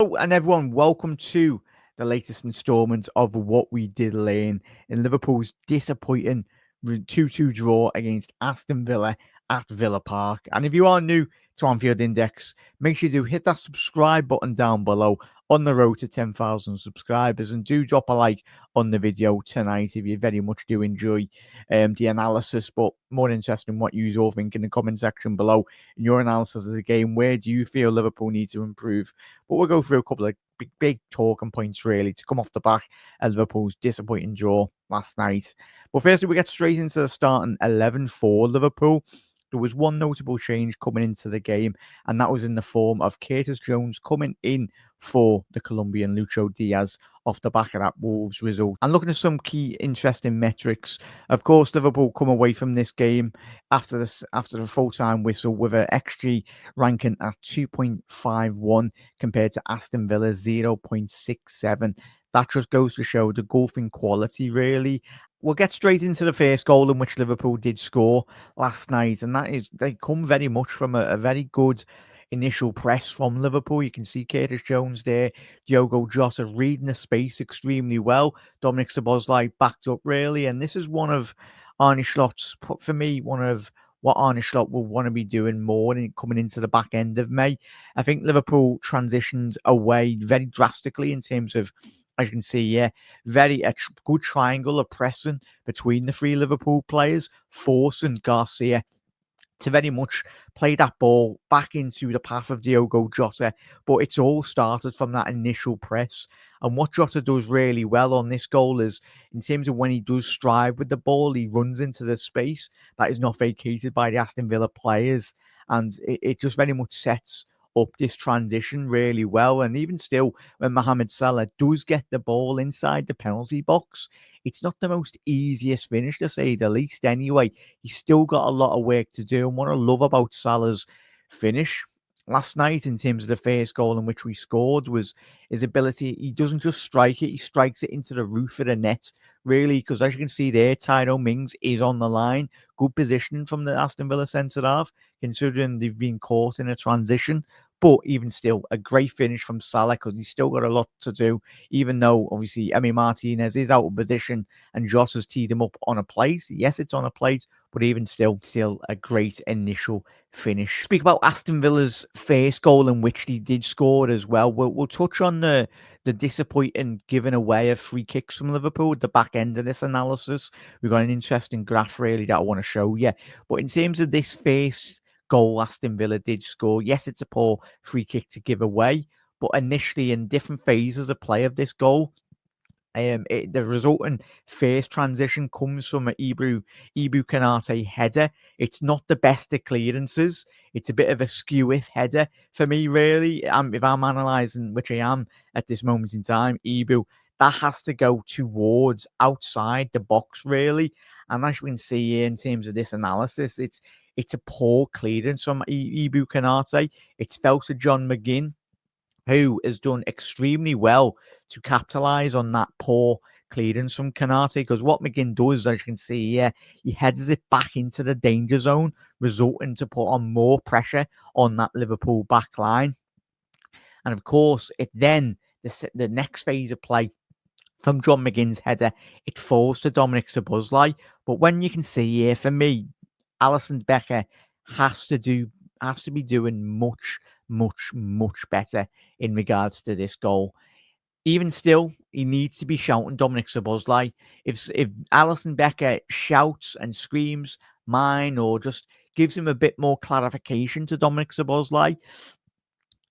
Hello, and everyone, welcome to the latest instalment of What We Did Lane in Liverpool's disappointing 2-2 draw against Aston Villa at Villa Park. And if you are new to Anfield Index, make sure you do hit that subscribe button down below on the road to 10,000 subscribers, and do drop a like on the video tonight if you very much do enjoy the analysis, but more interested in what you all think in the comment section below. In your analysis of the game, where do you feel Liverpool need to improve? But we'll go through a couple of big talking points really to come off the back of Liverpool's disappointing draw last night. But firstly, we get straight into the starting 11 for Liverpool. There was one notable change coming into the game, and that was in the form of Curtis Jones coming in for the Colombian Lucho Diaz off the back of that Wolves result. And looking at some key interesting metrics, of course, Liverpool come away from this game after the full-time whistle with an XG ranking at 2.51 compared to Aston Villa's 0.67. That just goes to show the golfing quality, really. We'll get straight into the first goal in which Liverpool did score last night, and that is they come very much from a very good initial press from Liverpool. You can see Curtis Jones there, Diogo Jota reading the space extremely well. Dominic Szoboszlai backed up really, and this is one of Arne Slot's, for me, one of what Arne Slot will want to be doing more in coming into the back end of May. I think Liverpool transitioned away very drastically in terms of, as you can see, very good triangle of pressing between the three Liverpool players, forcing Garcia to very much play that ball back into the path of Diogo Jota. But it's all started from that initial press. And what Jota does really well on this goal is, in terms of when he does strive with the ball, he runs into the space that is not vacated by the Aston Villa players. And it just very much sets up this transition really well. And even still, when Mohamed Salah does get the ball inside the penalty box, it's not the most easiest finish, to say the least. Anyway, he's still got a lot of work to do. And what I love about Salah's finish last night in terms of the first goal in which we scored was his ability. He doesn't just strike it, he strikes it into the roof of the net, really, because as you can see there, Tyrone Mings is on the line. Good positioning from the Aston Villa centre-half, considering they've been caught in a transition. But even still, a great finish from Salah, because he's still got a lot to do, even though obviously Emi Martinez is out of position and Jota's teed him up on a plate. Yes, it's on a plate, but even still a great initial finish. Speak about Aston Villa's first goal in which he did score as well. We'll touch on the disappointing giving away of free kicks from Liverpool at the back end of this analysis. We've got an interesting graph really that I want to show you. But in terms of this first goal Aston Villa did score, yes, it's a poor free kick to give away, but initially in different phases of play of this goal, the resulting first transition comes from an Ibu Kanate header. It's not the best of clearances. It's a bit of a skew-if header for me, really. If I'm analysing, which I am at this moment in time, Ibu, that has to go towards outside the box, really. And as you can see here in terms of this analysis, it's a poor clearance from Ibu Kanate. It's fell to John McGinn, who has done extremely well to capitalise on that poor clearance from Kanate, because what McGinn does, as you can see here, he heads it back into the danger zone, resulting to put on more pressure on that Liverpool back line. And of course, it then, the next phase of play from John McGinn's header, it falls to Dominic Szoboszlai. But when you can see here, for me, Alisson Becker has to be doing much better in regards to this goal. Even still, he needs to be shouting Dominic Szoboszlai. If Alisson Becker shouts and screams mine, or just gives him a bit more clarification to Dominic Szoboszlai,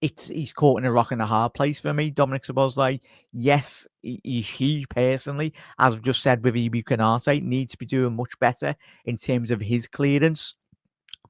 he's caught in a rock and a hard place for me. Dominic Szoboszlai, yes, he personally, as I've just said with Ibu Kanate, needs to be doing much better in terms of his clearance,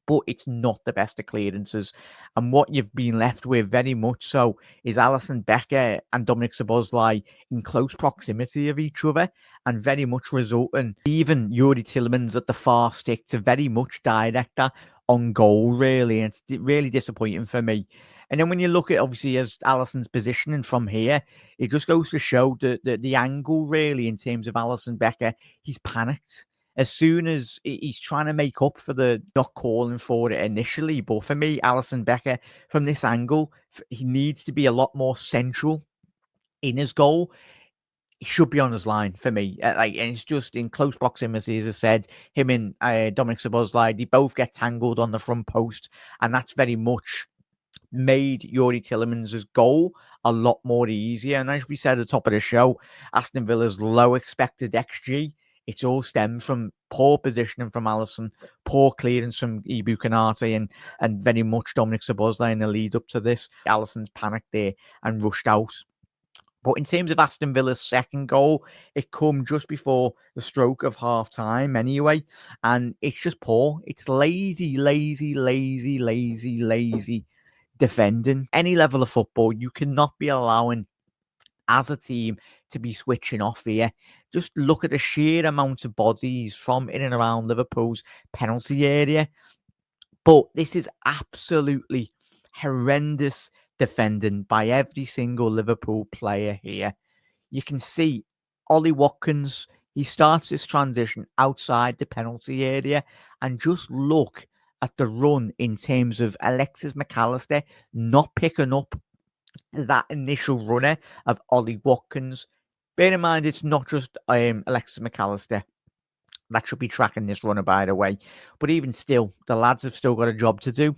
but it's not the best of clearances. And what you've been left with very much so is Alisson Becker and Dominic Szoboszlai in close proximity of each other, and very much resulting even Yuri Tielemans at the far stick to very much direct that on goal, really. And it's really disappointing for me. And then when you look at, obviously, as Alisson's positioning from here, it just goes to show the angle, really, in terms of Alisson Becker. He's panicked. as soon as he's trying to make up for the not calling for it initially. But for me, Alisson Becker, from this angle, he needs to be a lot more central in his goal. He should be on his line for me. And it's just in close proximity, as I said. Him and Dominic Szoboszlai, they both get tangled on the front post, and that's very much made Yuri Tillemans' goal a lot more easier. And as we said at the top of the show, Aston Villa's low expected XG, it's all stemmed from poor positioning from Alisson, poor clearance from Ibu Konate, and very much Dominic Szoboszlai in the lead up to this. Alisson's panicked there and rushed out. But in terms of Aston Villa's second goal, it come just before the stroke of half time anyway. And it's just poor. It's lazy defending. Any level of football, you cannot be allowing as a team to be switching off here. Just look at the sheer amount of bodies from in and around Liverpool's penalty area. But this is absolutely horrendous defending by every single Liverpool player here. You can see Ollie Watkins, he starts this transition outside the penalty area, and just look at the run in terms of Alexis McAllister not picking up that initial runner of Ollie Watkins. Bear in mind, it's not just Alexis McAllister that should be tracking this runner, by the way. But even still, the lads have still got a job to do.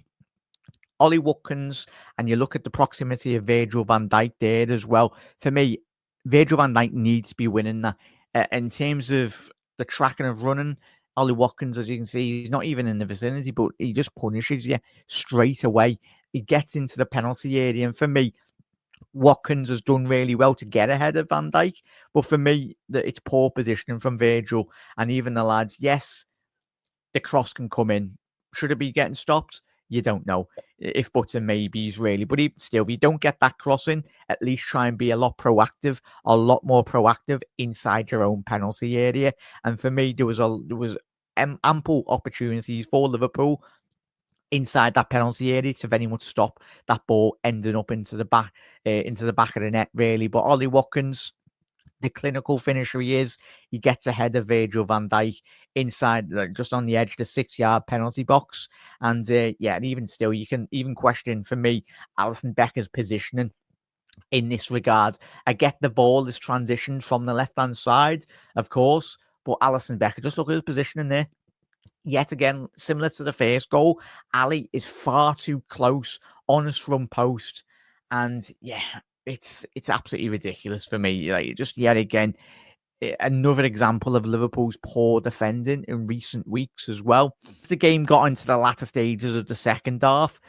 Ollie Watkins, and you look at the proximity of Virgil van Dijk there as well. For me, Virgil van Dijk needs to be winning that. In terms of the tracking of running, Ollie Watkins, as you can see, he's not even in the vicinity, but he just punishes you straight away. He gets into the penalty area, and for me, Watkins has done really well to get ahead of Van Dijk. But for me, it's poor positioning from Virgil and even the lads. Yes, the cross can come in. Should it be getting stopped? You don't know. If buts and maybes, really. But even still, if you don't get that crossing, at least try and be a lot more proactive inside your own penalty area. And for me, there was ample opportunities for Liverpool inside that penalty area to very much stop that ball ending up into the back of the net, really. But Ollie Watkins, the clinical finisher he is, he gets ahead of Virgil van Dijk inside, just on the edge of the 6-yard penalty box. And and even still, you can even question, for me, Alisson Becker's positioning in this regard. I get the ball is transitioned from the left-hand side, of course, but Alisson Becker, just look at his positioning there. Yet again, similar to the first goal, Ali is far too close on his front post. And yeah, it's absolutely ridiculous for me. Like, just yet again, another example of Liverpool's poor defending in recent weeks as well. The game got into the latter stages of the second half.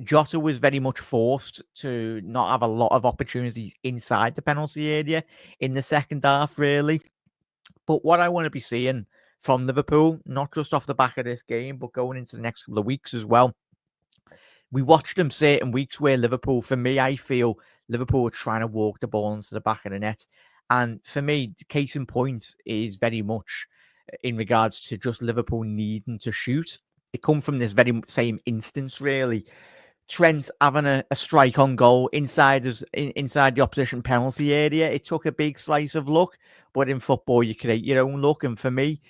Jota was very much forced to not have a lot of opportunities inside the penalty area in the second half, really. But what I want to be seeing from Liverpool, not just off the back of this game, but going into the next couple of weeks as well. We watched them certain weeks where Liverpool, for me, I feel Liverpool were trying to walk the ball into the back of the net. And for me, the case in point is very much in regards to just Liverpool needing to shoot. It come from this very same instance, really. Trent having a strike on goal inside the opposition penalty area. It took a big slice of luck, but in football, you create your own luck. And for me,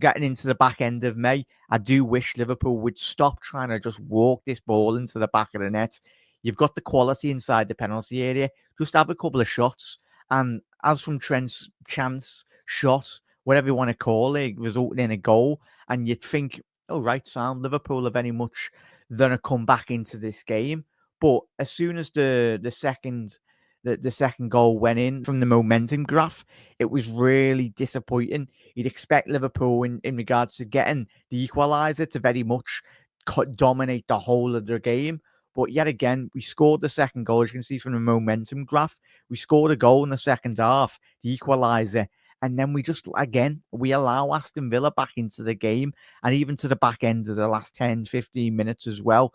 getting into the back end of May, I do wish Liverpool would stop trying to just walk this ball into the back of the net. You've got the quality inside the penalty area. Just have a couple of shots. And as from Trent's chance shot, whatever you want to call it, resulting in a goal, and you'd think, oh, right, sound, Liverpool are very much going to come back into this game. But as soon as the second goal went in from the momentum graph, it was really disappointing. You'd expect Liverpool in regards to getting the equaliser to very much dominate the whole of the game. But yet again, we scored the second goal, as you can see from the momentum graph. We scored a goal in the second half, the equaliser. And then we allow Aston Villa back into the game, and even to the back end of the last 10, 15 minutes as well,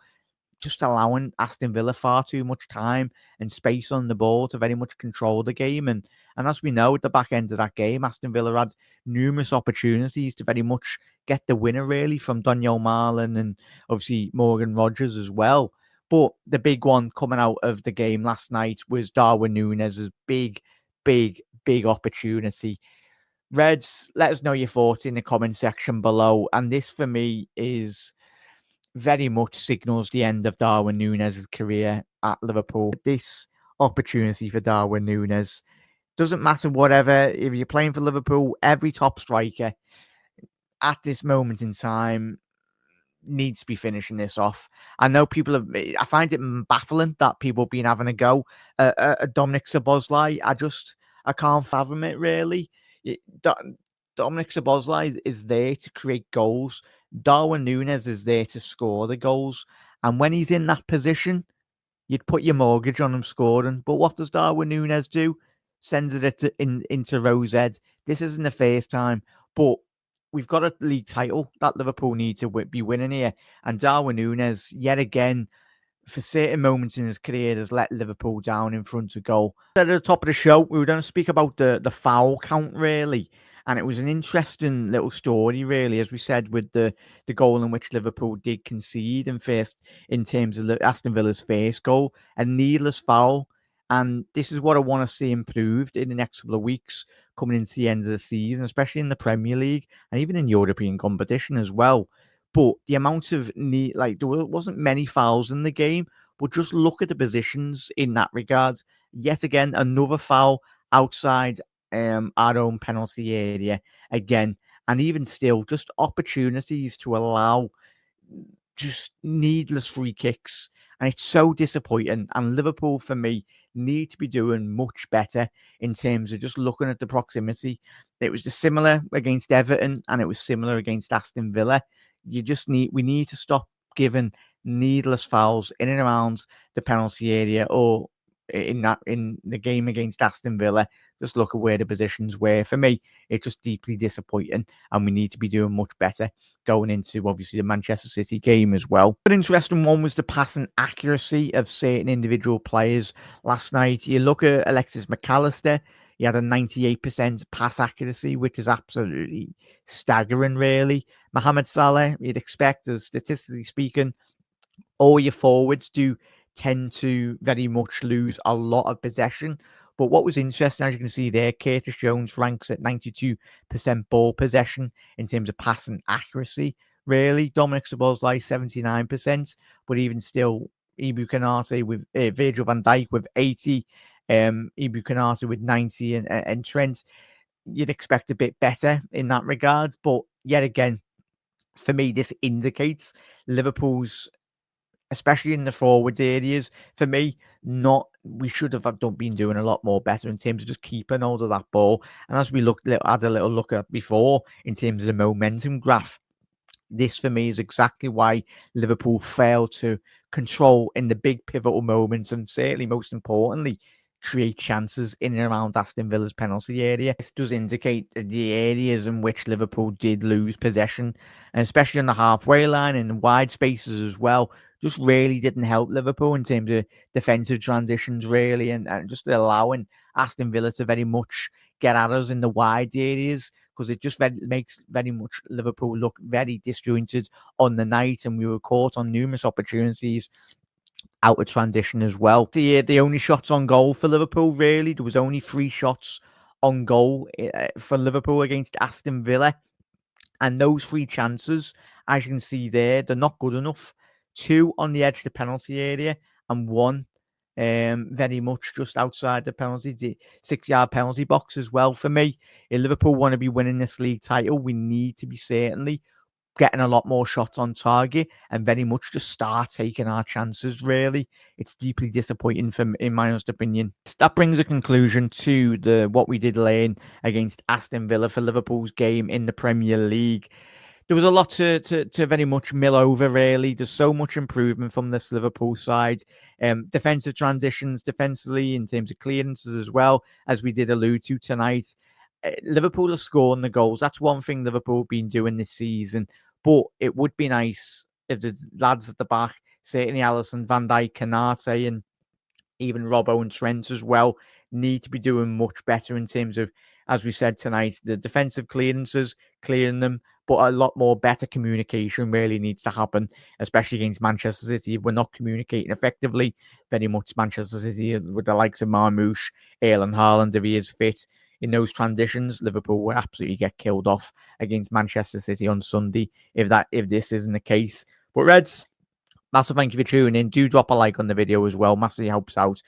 just allowing Aston Villa far too much time and space on the ball to very much control the game. And as we know, at the back end of that game, Aston Villa had numerous opportunities to very much get the winner, really, from Daniel Marlin and obviously Morgan Rogers as well. But the big one coming out of the game last night was Darwin Núñez's big opportunity. Reds, let us know your thoughts in the comment section below. And this for me is very much signals the end of Darwin Núñez's career at Liverpool. This opportunity for Darwin Núñez doesn't matter whatever. If you're playing for Liverpool, every top striker at this moment in time needs to be finishing this off. I know I find it baffling that people have been having a go at Dominic Szoboszlai. I can't fathom it really. Dominic Szoboszlai is there to create goals. Darwin Núñez is there to score the goals. And when he's in that position, you'd put your mortgage on him scoring. But what does Darwin Núñez do? Sends it into Rosehead. This isn't the first time, but we've got a league title that Liverpool need to be winning here. And Darwin Núñez, yet again, for certain moments in his career, has let Liverpool down in front of goal. At the top of the show, we were going to speak about the foul count, really. And it was an interesting little story, really, as we said, with the goal in which Liverpool did concede and first in terms of Aston Villa's first goal, a needless foul. And this is what I want to see improved in the next couple of weeks coming into the end of the season, especially in the Premier League and even in European competition as well. But the amount of there wasn't many fouls in the game, but just look at the positions in that regard. Yet again, another foul outside our own penalty area again, and even still, just opportunities to allow just needless free kicks, and it's so disappointing. And Liverpool, for me, need to be doing much better in terms of just looking at the proximity. It was just similar against Everton, and it was similar against Aston Villa. We need to stop giving needless fouls in and around the penalty area, or in the game against Aston Villa. Just look at where the positions were. For me, it's just deeply disappointing, and we need to be doing much better going into, obviously, the Manchester City game as well. But interesting one was the passing accuracy of certain individual players last night. You look at Alexis McAllister, he had a 98% pass accuracy, which is absolutely staggering, really. Mohamed Salah, you'd expect, as statistically speaking, all your forwards do tend to very much lose a lot of possession. But what was interesting, as you can see there, Curtis Jones ranks at 92% ball possession in terms of passing accuracy. Really, Dominic Szoboszlai 79%, but even still, Ibu Konate with Virgil van Dijk with 80, Ibu Konate with 90, and Trent, you'd expect a bit better in that regard. But yet again, for me, this indicates Liverpool's, especially in the forwards areas, for me, we should have been doing a lot more better in terms of just keeping hold of that ball. And as we had a little look at before, in terms of the momentum graph, this for me is exactly why Liverpool failed to control in the big pivotal moments, and certainly most importantly, create chances in and around Aston Villa's penalty area. This does indicate the areas in which Liverpool did lose possession, and especially on the halfway line and wide spaces as well, just really didn't help Liverpool in terms of defensive transitions, really, and just allowing Aston Villa to very much get at us in the wide areas, because it just makes very much Liverpool look very disjointed on the night, and we were caught on numerous opportunities out of transition as well. The only shots on goal for Liverpool, really, there was only 3 shots on goal for Liverpool against Aston Villa, and those 3 chances, as you can see there, they're not good enough. 2 on the edge of the penalty area, and 1 very much just outside the 6-yard penalty box as well. For me, if Liverpool want to be winning this league title, we need to be certainly getting a lot more shots on target and very much just start taking our chances, really. It's deeply disappointing, in my honest opinion. That brings a conclusion to what we did lane against Aston Villa for Liverpool's game in the Premier League. There was a lot to very much mill over, really. There's so much improvement from this Liverpool side. Defensive transitions, defensively, in terms of clearances as well, as we did allude to tonight. Liverpool are scoring the goals. That's one thing Liverpool have been doing this season. But it would be nice if the lads at the back, certainly Alisson, Van Dijk, Konate, and even Robbo and Trent as well, need to be doing much better in terms of, as we said tonight, the defensive clearances, clearing them, but a lot more better communication really needs to happen, especially against Manchester City. If we're not communicating effectively, very much Manchester City with the likes of Marmoush, Erling Haaland, if he is fit, in those transitions, Liverpool will absolutely get killed off against Manchester City on Sunday if this isn't the case. But Reds, massive thank you for tuning in. Do drop a like on the video as well. Massively helps out.